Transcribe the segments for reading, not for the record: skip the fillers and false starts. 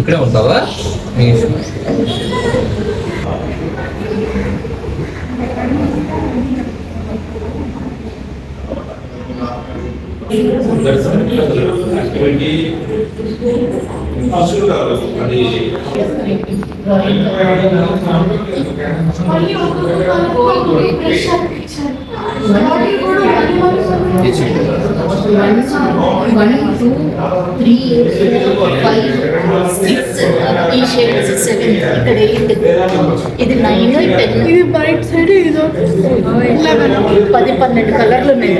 ఇక్కడే ఉంటావా? ఇది 9 10 ఇది బయట సైడ్ ఇది 10-12 కలర్లు ఉన్నాయి.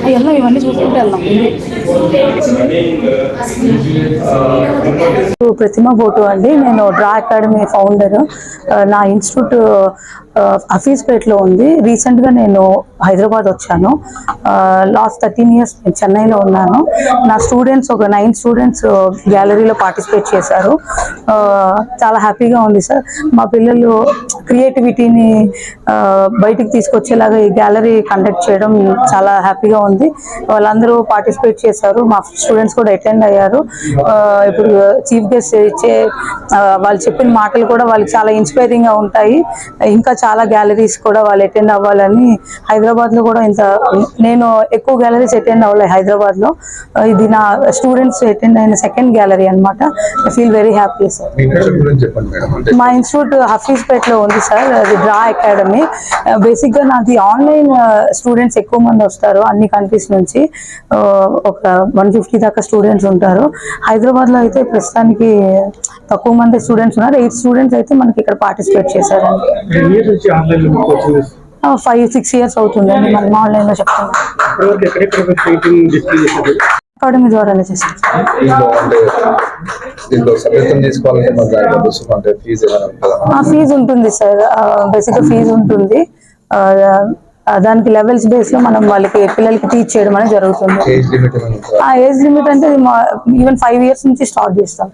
అయ్యో ఇవన్నీ చూసుకుంటూ వెళ్దాం. ప్రతిమ ఫోటో అండి. నేను డ్రా అకాడమీ ఫౌండర్. నా ఇన్స్టిట్యూట్ హఫీజ్పేట్లో ఉంది. రీసెంట్గా నేను హైదరాబాద్ వచ్చాను. లాస్ట్ 13 years నేను చెన్నైలో ఉన్నాను. నా స్టూడెంట్స్ ఒక 9 స్టూడెంట్స్ గ్యాలరీలో పార్టిసిపేట్ చేశారు. చాలా హ్యాపీగా ఉంది సార్. మా పిల్లలు క్రియేటివిటీని బయటికి తీసుకొచ్చేలాగా ఈ గ్యాలరీ కండక్ట్ చేయడం చాలా హ్యాపీగా ఉంది. వాళ్ళందరూ పార్టిసిపేట్ చేశారు. మా స్టూడెంట్స్ కూడా అటెండ్ అయ్యారు. ఇప్పుడు చీఫ్ గెస్ట్ ఇచ్చే వాళ్ళు చెప్పిన మాటలు కూడా వాళ్ళకి చాలా ఇన్స్పైరింగ్గా ఉంటాయి. ఇంకా చాలా గ్యాలరీస్ కూడా వాళ్ళు అటెండ్ అవ్వాలని. హైదరాబాద్లో కూడా నేను ఎక్కువ గ్యాలరీస్ అటెండ్ అవ్వలేదు హైదరాబాద్లో. ఇది నా స్టూడెంట్స్ అటెండ్ అయిన సెకండ్ గ్యాలరీ అనమాట. I feel very happy sir. మా ఇన్స్టిట్యూట్ హఫీజ్పేట్లో ఉంది సార్. అది డ్రా అకాడమీ. బేసిక్గా నాది ఆన్లైన్ స్టూడెంట్స్ ఎక్కువ మంది వస్తారు అన్ని కంట్రీస్ నుంచి. ఒక 150 దాకా స్టూడెంట్స్ ఉంటారు. హైదరాబాద్లో అయితే ప్రస్తుతానికి తక్కువ మంది స్టూడెంట్స్ ఉన్నారు. 8 స్టూడెంట్స్ అయితే మనకి ఇక్కడ పార్టిసిపేట్ చేశారండి. 5-6 years అవుతుందండి మనం ఆన్లైన్లో చెప్తున్నాం. అకాడమీ ద్వారానే చేస్తాం. ఫీజు ఉంటుంది సార్. బేసిక్గా ఫీజు ఉంటుంది. దానికి లెవెల్స్ బేస్ లో మనం వాళ్ళకి పిల్లలకి టీచ్ చేయడం అనేది జరుగుతుంది. ఏజ్ లిమిట్ అంటే ఈవెన్ 5 years నుంచి స్టార్ట్ చేస్తాం.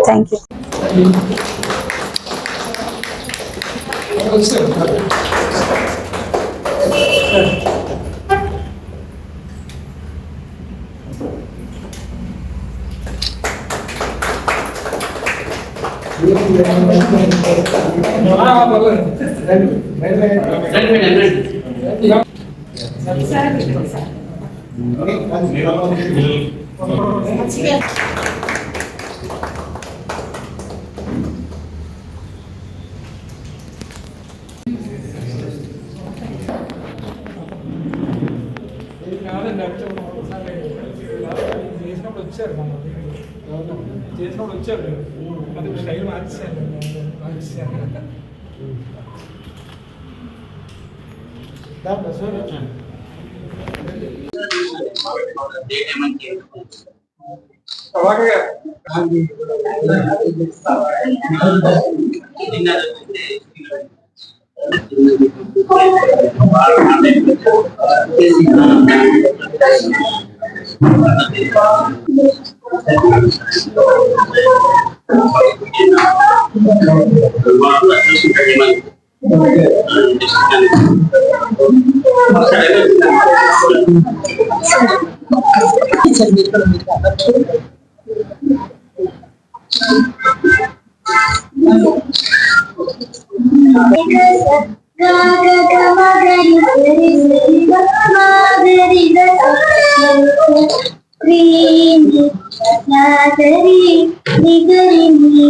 Thank you. చేసినప్పుడు వచ్చారు. అది స్టైల్ మార్చాను. నాగరి నిగరి నీ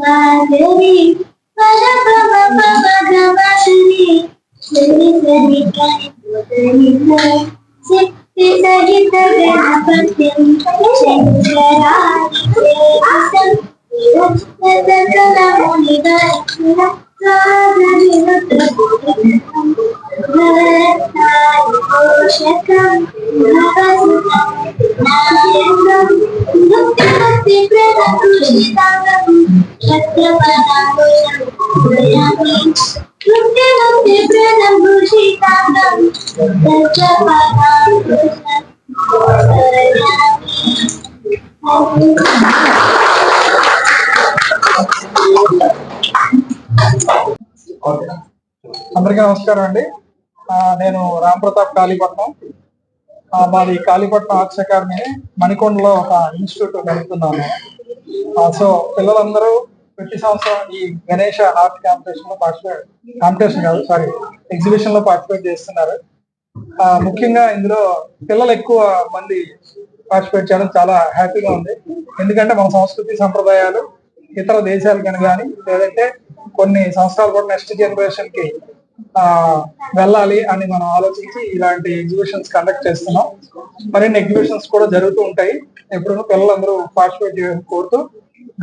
నాగరి పరమమమగమగమని సరి సరి కని శక్తి సహిత గణపతి శంకరాది సకల మునిగణ పోషకం భక్తి ప్రదక్షితాంగం సత్యపరాయణం భక్తి ప్రదక్షితాంగం అందరికీ నమస్కారం అండి. నేను రామ్ ప్రతాప్ కాళీపట్నం. మాది కాళీపట్నం ఆర్ట్స్ అకాడమీ మణికొండలో ఒక ఇన్స్టిట్యూట్ నడుపుతున్నాను. సో పిల్లలందరూ ప్రతి సంవత్సరం ఈ గణేష ఆర్ట్ ఎగ్జిబిషన్ లో పార్టిసిపేట్ చేస్తున్నారు. ముఖ్యంగా ఇందులో పిల్లలు ఎక్కువ మంది పార్టిసిపేట్ చేయడం చాలా హ్యాపీగా ఉంది. ఎందుకంటే మన సంస్కృతి సంప్రదాయాలు ఇతర దేశాలకి కానీ లేదంటే కొన్ని సంవత్సరాలు కూడా నెక్స్ట్ జనరేషన్ కి వెళ్ళాలి అని మనం ఆలోచించి ఇలాంటి ఎగ్జిబిషన్స్ కండక్ట్ చేస్తున్నాం. మరిన్ని ఎగ్జిబిషన్స్ కూడా జరుగుతూ ఉంటాయి. ఎప్పుడూ పిల్లలందరూ పార్టిసిపేట్ చేయాలని కోరుతూ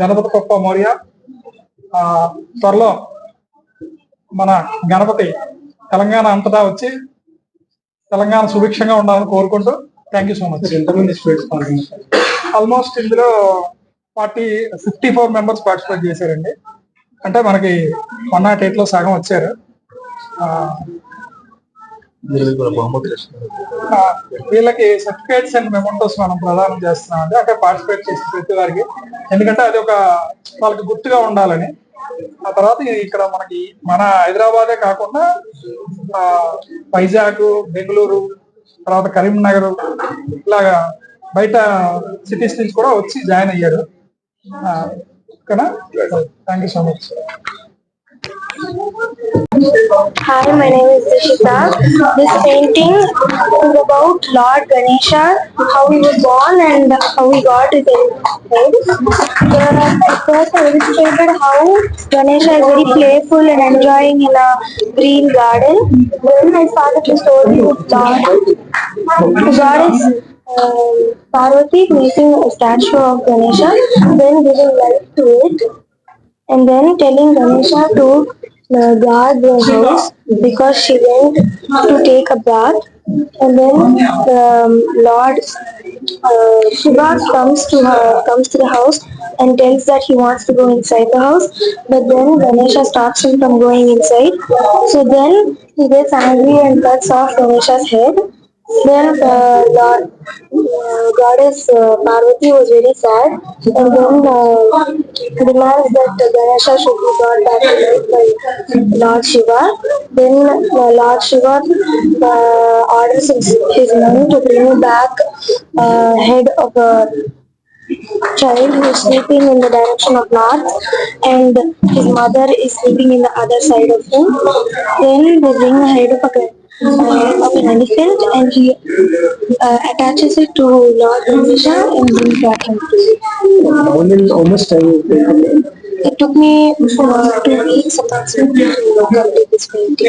గణపతి బప్ప మోరియా. త్వరలో మన గణపతి తెలంగాణ అంతటా వచ్చి తెలంగాణ సుభిక్షంగా ఉండాలని కోరుకుంటూ థ్యాంక్ యూ సో మచ్. ఎంతమంది స్టూడెంట్స్ ఆల్మోస్ట్ ఇందులో 54 మెంబర్స్ పార్టిసిపేట్ చేశారండి. అంటే మనకి 108 లో సగం వచ్చారు. వీళ్ళకి సర్టిఫికేట్స్ అండ్ మెమోంటోస్ మనం ప్రదానం చేస్తున్నాం అండి. అంటే పార్టిసిపేట్ చేసిన ప్రతి వారికి, ఎందుకంటే అది ఒక వాళ్ళకి గుర్తుగా ఉండాలని. ఆ తర్వాత ఇక్కడ మనకి మన హైదరాబాదే కాకుండా వైజాగ్, బెంగళూరు, తర్వాత కరీంనగర్ ఇలాగా బయట సిటీస్ నుంచి కూడా వచ్చి జాయిన్ అయ్యారు. Thank you so much. Hi, my name is Dishita. This painting is about Lord Ganesha, how he was born and how he got his head. First I illustrated how Ganesha is very playful and enjoying in a green garden. Then I started the story of God. The goddess Parvati making a statue of Ganesha, then giving life to it, and then telling Ganesha to guard the house because she went to take a bath. And then Lord Shiva comes to the house and tells that he wants to go inside the house, but then Ganesha stops him from going inside. So then he gets angry and cuts off Ganesha's head. Then goddess Parvati was very sad and then demands that Ganesha should be brought back to life by Lord Shiva. Then Lord Shiva orders his men to bring back head of a child who is sleeping in the direction of north and his mother is sleeping in the other side of him. Then they bring the head of an elephant and he attaches it to Lord Ganesha and brings back him to it. How much time you take? It took me 2 weeks approximately to complete this painting.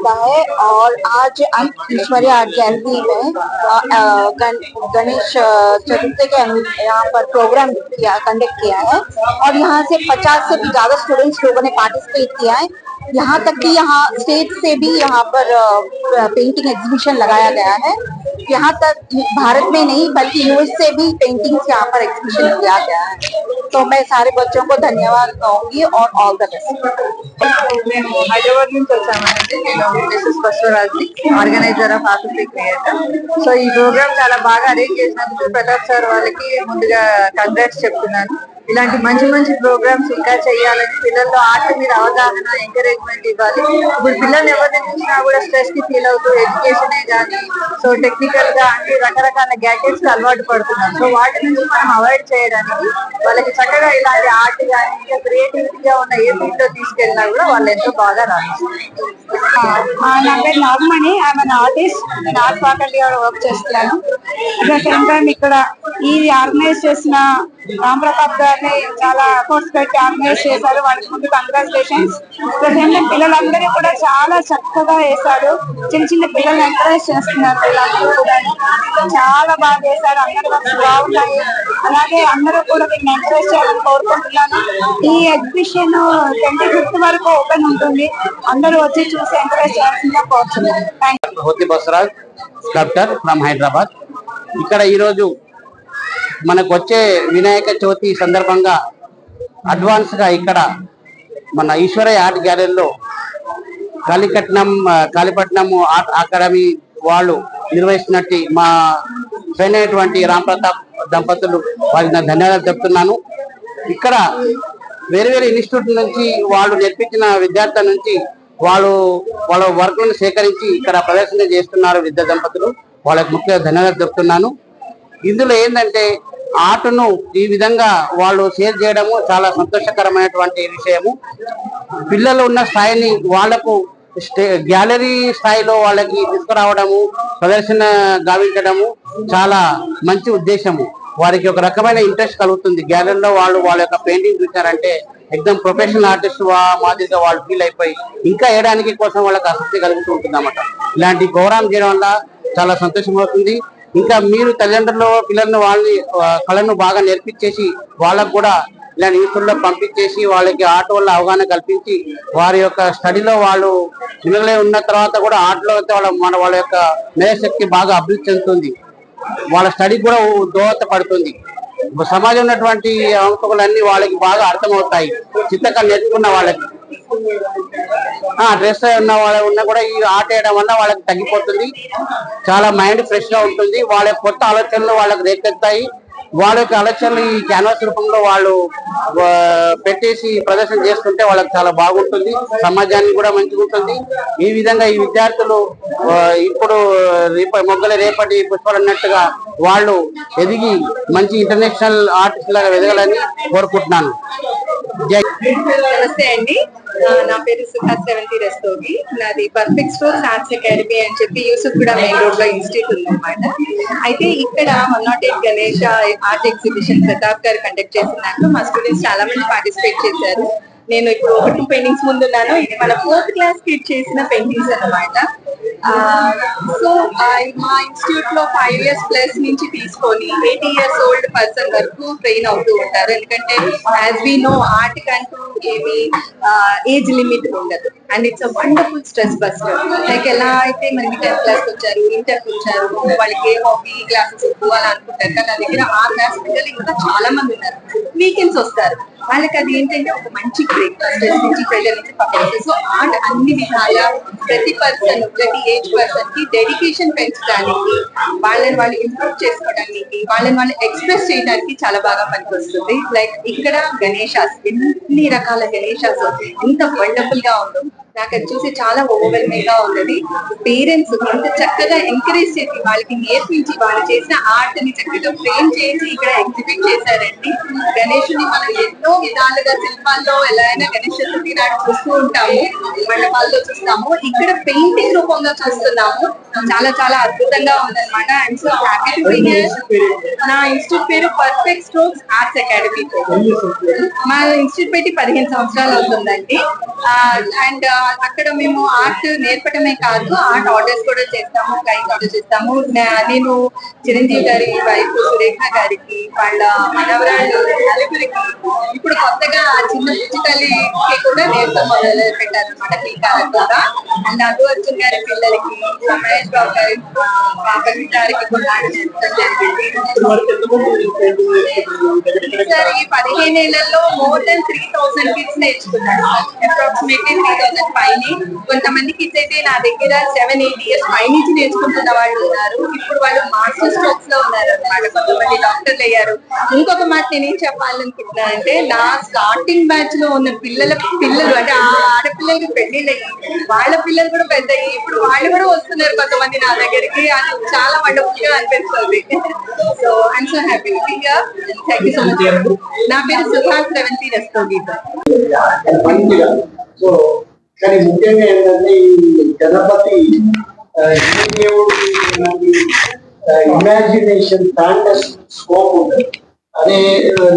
है और आज ईश्वरी art gallery में गणेश चतुर्थी के यहाँ पर programme conduct किया है और यहाँ से 50 से भी ज्यादा स्टूडेंट्स लोगों ने पार्टिसिपेट किया है। यहाँ तक कि यहाँ स्टेट से भी यहाँ पर पेंटिंग एग्जीबिशन लगाया गया है यहाँ तक भारत में नहीं बल्कि यूएस से भी पेंटिंग्स यहाँ पर एग्जीबिशन किया गया है। तो मैं सारे बच्चों को धन्यवाद कहूंगी और ऑल द बेस्ट। మేము హైదరాబాద్ నుంచి వచ్చామండి. నేను మిసెస్ బసవరాజ్ని, organiser of artistic creator. So ఈ ప్రోగ్రామ్ చాలా బాగా అరేంజ్ చేసినందుకు ప్రతాప్ సార్ వాళ్ళకి ముందుగా కంగ్రాట్స్ చెప్తున్నాను. ఇలాంటి మంచి మంచి ప్రోగ్రామ్స్ ఇంకా చేయాలని, పిల్లల్లో ఆర్ట్ మీద అవగాహన, ఎంకరేజ్మెంట్ ఇవ్వాలి. ఇప్పుడు పిల్లల్ని ఎవరిని చూసినా కూడా స్ట్రెస్ కి ఫీల్ అవుతూ ఎడ్యుకేషనే కానీ సో టెక్నికల్ గా అంటే రకరకాల గ్యాడ్జెట్స్ కి అలవాటు పడుతున్నారు. సో వాటి నుంచి మనం అవాయిడ్ చేయడానికి వాళ్ళకి చక్కగా ఇలాంటి ఆర్ట్ కానీ ఇంకా క్రియేటివిటీగా ఉన్న ఏ ఫీల్డ్ లో తీసుకెళ్ళినా కూడా వాళ్ళు ఎంతో బాగా రాణిస్తారు. నా పేరు నాగమణి, ఐఎమ్ ఆర్టిస్ట్. నేను ఆర్ట్ ఫ్యాకల్టీ వర్క్ చేస్తున్నాను. సేమ్ టైం ఇక్కడ ఈ ఆర్గనైజ్ చేసిన రామ్ ప్రతాప్ గారిని చాలా ఎఫర్ట్స్ పెట్టి ఆర్గనైజ్ చేశారు. వాళ్ళకి ముందు కంగ్రాచులేషన్స్. సేమ్ టైం పిల్లలందరూ కూడా చాలా చక్కగా వేశారు. చిన్న చిన్న పిల్లల్ని ఎంకరేజ్ చేస్తున్నారు. వీళ్ళందరూ కూడా చాలా బాగా చేశారు. అందరూ వర్క్స్ బాగున్నాయి. అలాగే అందరూ కూడా వీళ్ళని ఎంకరేజ్ చేయాలని కోరుకుంటున్నాను. ఈ ఎగ్జిబిషన్ 25th వరకు ఓపెన్ ఉంటుంది. అందరూ వచ్చి చూసి ఎంకరేజ్ చేయాల్సిందిగా కోరుతున్నాను. హోతి బసవరాజ్ స్కల్ప్టర్ ఫ్రమ్ హైదరాబాద్. ఇక్కడ ఈరోజు మనకు వచ్చే వినాయక చవితి సందర్భంగా అడ్వాన్స్ గా ఇక్కడ మన ఈశ్వరయ్య ఆర్ట్ గ్యాలరీలో కాళీపట్నం ఆర్ట్ అకాడమీ వాళ్ళు నిర్వహిస్తున్నట్టు మా ఫ్రెండ్ అయినటువంటి రామ్ ప్రతాప్ దంపతులు వారికి నా ధన్యవాదాలు చెప్తున్నాను. ఇక్కడ వేరే వేరే ఇన్స్టిట్యూట్ నుంచి వాళ్ళు నేర్పించిన విద్యార్థుల నుంచి వాళ్ళ వర్క్లను సేకరించి ఇక్కడ ప్రదర్శన చేస్తున్నారు విద్యా దంపతులు. వాళ్ళకి ముఖ్య ధన్యవాదాలు చెప్తున్నాను. ఇందులో ఏంటంటే ఆర్ట్ను ఈ విధంగా వాళ్ళు షేర్ చేయడము చాలా సంతోషకరమైనటువంటి విషయము. పిల్లలు ఉన్న స్థాయిని వాళ్లకు గ్యాలరీ స్థాయిలో వాళ్ళకి తీసుకురావడము, ప్రదర్శన గావించడము చాలా మంచి ఉద్దేశము. వారికి ఒక రకమైన ఇంట్రెస్ట్ కలుగుతుంది. గ్యాలరీలో వాళ్ళ యొక్క పెయింటింగ్ చూసారంటే ఎగ్జామ్ ప్రొఫెషనల్ ఆర్టిస్ట్ మాదిరిగా వాళ్ళు ఫీల్ అయిపోయి ఇంకా వేయడానికి కోసం వాళ్ళకి ఆసక్తి కలుగుతూ ఉంటుంది అన్నమాట. ఇలాంటి ప్రోగ్రామ్ చేయడం వల్ల చాలా సంతోషం అవుతుంది. ఇంకా మీరు తల్లిదండ్రులు పిల్లలను వాళ్ళని కళను బాగా నేర్పించేసి వాళ్ళకు కూడా ఇలాంటి యూత్లో పంపించేసి వాళ్ళకి ఆర్ట్ వల్ల అవగాహన కల్పించి వారి యొక్క స్టడీలో వాళ్ళు నిలలే ఉన్న తర్వాత కూడా ఆర్ట్లో వాళ్ళ యొక్క మేధశక్తి బాగా అభివృద్ధి చెందుతుంది. వాళ్ళ స్టడీ కూడా దోహదపడుతుంది. సమాజం ఉన్నటువంటి అంశాలన్నీ వాళ్ళకి బాగా అర్థమవుతాయి. చిత్తకళ నేర్చుకున్న వాళ్ళకి డ్రెస్ ఉన్నా కూడా ఈ ఆట వేయడం వల్ల వాళ్ళకి తగ్గిపోతుంది. చాలా మైండ్ ఫ్రెష్ గా ఉంటుంది. వాళ్ళ కొత్త ఆలోచనలు వాళ్ళకి రేకెత్తాయి. వాళ్ళ యొక్క ఆలోచనలు ఈ క్యాన్వాస్ రూపంలో వాళ్ళు పెట్టేసి ప్రదర్శన చేస్తుంటే వాళ్ళకి చాలా బాగుంటుంది. సమాజానికి కూడా మంచిగా ఉంటుంది. ఈ విధంగా ఈ విద్యార్థులు ఇప్పుడు మొగ్గల రేపటి పుష్పాలు అన్నట్టుగా వాళ్ళు ఎదిగి మంచి ఇంటర్నేషనల్ ఆర్టిస్ట్ లాగా ఎదగాలని కోరుకుంటున్నాను. నమస్తే అండి, నా పేరు సుధా శ్రవంతి రస్తోగి. నాది పర్ఫెక్ట్ స్ట్రోక్స్ ఆర్ట్స్ అకాడమీ అని చెప్పి యూసుఫ్ కూడా మెయిన్ రోడ్ లో ఇన్స్టిట్యూట్ ఉందన్నమాట. అయితే ఇక్కడ 108 గణేష ఆర్ట్ ఎగ్జిబిషన్ ప్రతాప్ గారు కండక్ట్ చేసిన దాంట్లో మా స్టూడెంట్స్ చాలా మంది పార్టిసిపేట్ చేశారు. నేను ఇప్పుడు 2 పెయింటింగ్స్ ముందున్నాను. ఇది మన 4th క్లాస్ కిడ్ చేసిన పెయింటింగ్స్ అన్నమాట. సో మా ఇన్స్టిట్యూట్ లో 5 years ప్లస్ నుంచి తీసుకొని 80 years ఓల్డ్ పర్సన్ వరకు ట్రైన్ అవుతూ ఉంటారు. ఎందుకంటే యాజ్ వి నో ఆర్ట్ కంటూ ఏమి ఏజ్ లిమిట్ ఉండదు. And it's a wonderful stress buster. Like ఎలా అయితే మనకి 10th క్లాస్ వచ్చారు, ఇంటర్ వచ్చారు, వాళ్ళకి ఏ హాబీ క్లాసెస్ పోవాలని అనుకుంటారు. కానీ నా దగ్గర ఆ క్లాస్ పిల్లలు ఇంకా చాలా మంది ఉన్నారు. వీకెండ్స్ వస్తారు. వాళ్ళకి అది ఏంటంటే ఒక మంచి బ్రేక్, స్ట్రెస్ నుంచి ప్రెజర్ నుంచి పక్కన. సో ఆర్ట్ అన్ని విధాలా ప్రతి పర్సన్, ప్రతి ఏజ్ పర్సన్ కి డెడికేషన్ పెంచడానికి, వాళ్ళని వాళ్ళు ఇంప్రూవ్ చేసుకోవడానికి, వాళ్ళని వాళ్ళు ఎక్స్ప్రెస్ చేయడానికి చాలా బాగా పనికొస్తుంది. లైక్ ఇక్కడ గణేశాస్, ఎన్ని రకాల గణేశాస్ ఎంత వండర్ఫుల్ గా ఉందో నాకు అది చూసి చాలా ఓవర్వెల్మింగ్ గా ఉన్నది. పేరెంట్స్ ఎంత చక్కగా ఎంకరేజ్ చేసి వాళ్ళకి నేర్పించి వాళ్ళు చేసిన ఆర్ట్ ని చక్కగా ఫ్రేమ్ చేసి ఇక్కడ ఎగ్జిబిట్ చేశారండి. గణేశుని మనం ఎన్నో విధాలుగా శిల్పాల్లో ఎలా అయినా గణేష్ చతుర్థి నాడు చూస్తూ ఉంటాము, మండపాల్లో చూస్తాము. ఇక్కడ పెయింటింగ్ రూపంలో చూస్తున్నాము. చాలా చాలా అద్భుతంగా ఉందన్నమాట. And so happy to be here. నా ఇన్స్టిట్యూట్ పేరు పర్ఫెక్ట్ స్ట్రోక్స్ ఆర్ట్స్ అకాడమీ. మా ఇన్స్టిట్యూట్ పెట్టి 15 సంవత్సరాలు అవుతుందండి. అండ్ అక్కడ మేము ఆర్ట్ నేర్పడమే కాదు, ఆర్ట్ ఆర్డర్స్ కూడా చేస్తాము, క్లయింట్ ఆర్డర్ చేస్తాము. నేను చిరంజీవి గారి వైఫ్ సురేఖ గారికి, వాళ్ళ మనవరాళ్ళు నలుగురికి, ఇప్పుడు కొత్తగా చిన్న డిజిటల్కి కూడా నేర్పడం మొదలు పెట్టారనమాట. టీకా కూడా. అండ్ అల్లు అర్జున్ గారి పిల్లలకి, సమయ మహేష్ బాబు గారి పాపకి కొన్నాడు జరిగింది. సార్ ఈ 15 ఏళ్లలో మోర్ దెన్ 3000 కిడ్స్ నేర్చుకున్నాడు. అప్రాక్సిమేట్లీ 3000 పైన. కొంతమంది కిడ్స్ అయితే నా దగ్గర 7-8 ఇయర్స్ పై నుంచి నేర్చుకుంటున్న వాళ్ళు ఉన్నారు. ఇప్పుడు వాళ్ళు మాస్టర్ స్ట్రోక్స్ లో ఉన్నారు అనమాట. కొంతమంది డాక్టర్లు అయ్యారు. ఇంకొక మాట నేనేం చెప్పాలనుకుంటున్నా అంటే, నా స్టార్టింగ్ బ్యాచ్ లో ఉన్న పిల్లలు అంటే ఆ ఆడపిల్లలకి పెళ్లిళ్ళయ్యి వాళ్ళ పిల్లలు కూడా పెద్దయ్యి ఇప్పుడు వాళ్ళు కూడా వస్తున్నారు కొంతమంది నా దగ్గరికి. అది చాలా వండర్ఫుల్ గా అనిపిస్తుంది. So I'm so happy to be here. Thank you so much. నా పేరు సుహాస్ రేవంతి రస్తోగి. సో కానీ ముఖ్యంగా ఏంటంటే ఈ గణపతి ఇమాజినేషన్ ఫ్యాంటసీ స్కోప్ ఉంటుంది. అదే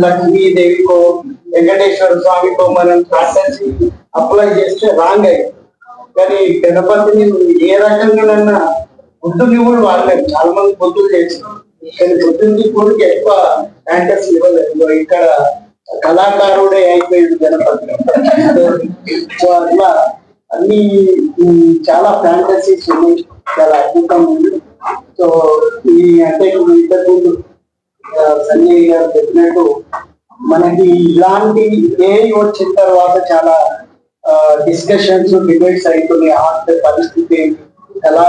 లక్ష్మీదేవికో వెంకటేశ్వర స్వామికో మనం ఫ్యాంటసీ అప్లై చేస్తే రాంగ్ అయ్యింది. కానీ గణపతిని ఏ రకంగానైనా బుద్ధుని కూడా వాడలేదు. చాలా మంది బుద్ధులు చేస్తారు కానీ బుద్ధుని కూడా ఎక్కువ ఫ్యాంటసీ ఇవ్వలేదు. ఇక్కడ కళాకారుడే అయిపోయాడు గణపతి. సో అట్లా అన్ని చాలా ఫ్యాంటసీస్ ఉన్నాయి, చాలా అద్భుతంగా ఉంది. సో ఈ అంటే ఇంతకు సంజయ్ గారు చెప్పినట్టు మనకి ఇలాంటి వచ్చిన తర్వాత చాలా డిస్కషన్స్ డిబేట్స్ అవుతున్నాయి. ఆర్ట్ పరిస్థితి ఎలా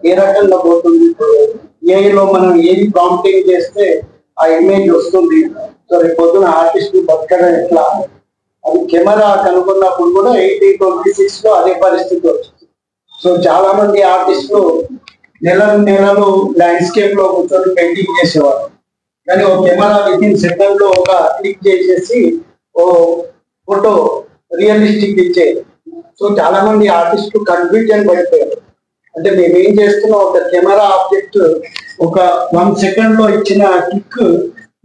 ఏ రకంగా పోతుంది. ఏఐలో మనం ఏది ప్రాంప్టింగ్ చేస్తే ఆ ఇమేజ్ వస్తుంది. సో రేపు పొద్దున ఆర్టిస్ట్ బతకడం ఎట్లా, అది కెమెరా కనుక్కున్నప్పుడు కూడా 1826 లో అదే పరిస్థితి వచ్చింది. సో చాలా మంది ఆర్టిస్టులు నెలలు ల్యాండ్స్కేప్ లో కూర్చొని పెయింటింగ్ చేసేవారు. కానీ ఒక కెమెరా వితిన్ సెకండ్ లో ఒక క్లిక్ చేసేసి ఓ ఫోటో రియలిస్టిక్ ఇచ్చేది. సో చాలా మంది ఆర్టిస్టులు కన్ఫ్యూజన్ పడిపోయారు. అంటే మేము ఏం చేస్తున్నాం, ఒక కెమెరా ఆబ్జెక్ట్ ఒక 1 సెకండ్ లో ఇచ్చిన క్లిక్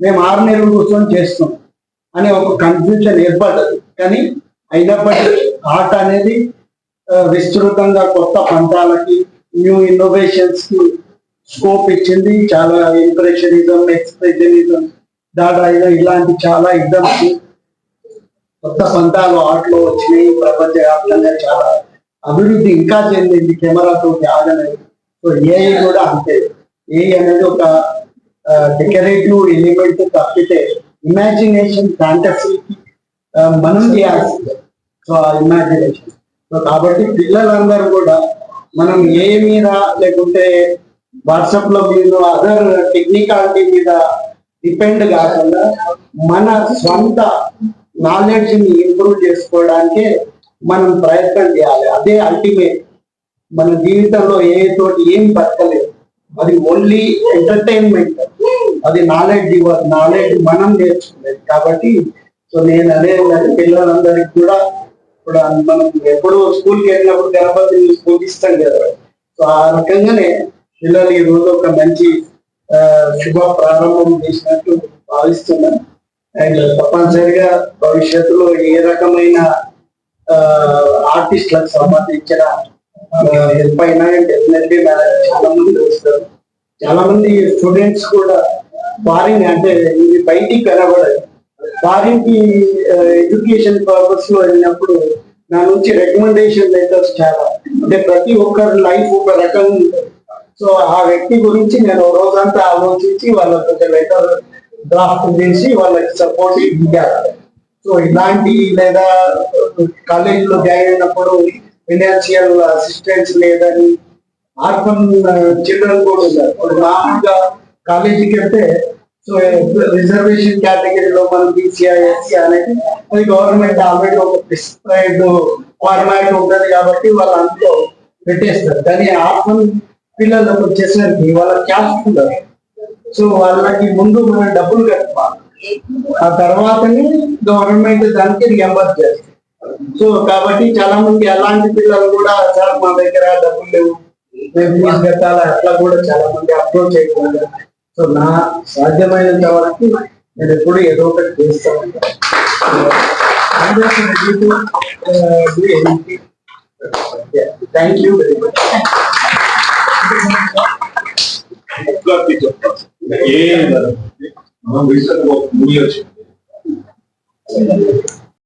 మేము 6 నెలలు కూర్చొని చేస్తున్నాం అని ఒక కన్ఫ్యూజన్ ఏర్పడ్డది. కానీ అయినప్పటికీ ఆర్ట్ అనేది విస్తృతంగా కొత్త పంతాలకి న్యూ ఇన్నోవేషన్స్ కి స్కోప్ ఇచ్చింది. చాలా ఇంప్రెషనిజం, ఎక్స్ప్రెషనిజం, దాడాయిజం ఇలాంటి చాలా ఎగ్జామ్స్ కొత్త పంతాలు ఆర్ట్ లో వచ్చినాయి. ప్రపంచవ్యాప్తంగా చాలా అభివృద్ధి ఇంకా చెందింది కెమెరాతో ఆగలేదు. సో ఏఐ కూడా అంతే. ఏఐ అనేది ఒక డెకరేటివ్ ఎలిమెంట్ తప్పితే ఇమాజినేషన్ ఫ్యాంటసీకి మనం చేయాల్సిందే. సో ఆ ఇమాజినేషన్. సో కాబట్టి పిల్లలందరూ కూడా మనం ఏ మీద లేకుంటే వాట్సాప్ లో మీద అదర్ టెక్నికాలిటీ మీద డిపెండ్ కాకుండా మన స్వంత నాలెడ్జ్ ని ఇంప్రూవ్ చేసుకోవడానికే మనం ప్రయత్నం చేయాలి. అదే అల్టిమేట్. మన జీవితంలో ఏ తోటి ఏం బతకలేదు. అది ఓన్లీ ఎంటర్టైన్మెంట్. అది నాలెడ్జ్ మనం నేర్చుకునేది. కాబట్టి సో నేను అదే పిల్లలందరికీ కూడా ఇప్పుడు మనం ఎప్పుడు స్కూల్కి వెళ్ళినప్పుడు గణపతిని పూజిస్తాం కదా. సో ఆ రకంగానే పిల్లలు ఈ రోజు ఒక మంచి శుభ ప్రారంభం చేసినట్టు భావిస్తున్నాను. అండ్ తప్పనిసరిగా భవిష్యత్తులో ఏ రకమైన ఆర్టిస్టులకు సంబంధించిన హెల్ప్ అయినా డెఫినెట్లీ చాలా మంది వస్తారు. చాలా మంది స్టూడెంట్స్ కూడా ఫారిన్ అంటే ఇది బయటికి కనబడదు. ఫారిన్ కి ఎడ్యుకేషన్ పర్పస్ లో వెళ్ళినప్పుడు నా నుంచి రికమెండేషన్ లెటర్స్ చాలా అంటే ప్రతి ఒక్కరి లైఫ్ ఒక రకంగా ఉంటుంది. సో ఆ వ్యక్తి గురించి నేను రోజంతా ఆలోచించి వాళ్ళకి ఒక లెటర్ డ్రాఫ్ట్ చేసి వాళ్ళకి సపోర్ట్ ఇవ్వాలి. సో ఇలాంటి లేదా కాలేజీలో జాయిన్ అయినప్పుడు ఫైనాన్షియల్ అసిస్టెన్స్ లేదని ఆర్ఫన్ చిల్డ్రన్ కూడా ఉన్నారు. ఇప్పుడు మామూలుగా కాలేజీకి వెళ్తే సో రిజర్వేషన్ కేటగిరీలో మనం బీసీఐ ఎస్సీ అనేది అది గవర్నమెంట్ ఆల్రెడీ ఒక ప్రిస్క్రైబ్డ్ ఫార్మాట్ ఉంటుంది కాబట్టి వాళ్ళు అందులో పెట్టేస్తారు. కానీ ఆర్ఫన్ పిల్లలకు వచ్చేసరికి వాళ్ళ క్యాస్ట్ ఉండదు. సో వాళ్ళకి ముందు మనం డబ్బులు కట్టుకోవాలి, ఆ తర్వాతనే గవర్నమెంట్ దానికి రియంబర్స్ చేస్తుంది. సో కాబట్టి చాలా మంది అలాంటి పిల్లలు కూడా సార్ మా దగ్గర డబ్బులు లేవు మేము ఫీజు కట్టాలి అట్లా కూడా చాలా మంది అప్రోచ్ అయిపోయింది. సో నా సాధ్యమైనంత వరకు నేను ఎప్పుడు ఏదో ఒకటి చేస్తాను. Thank you very much. A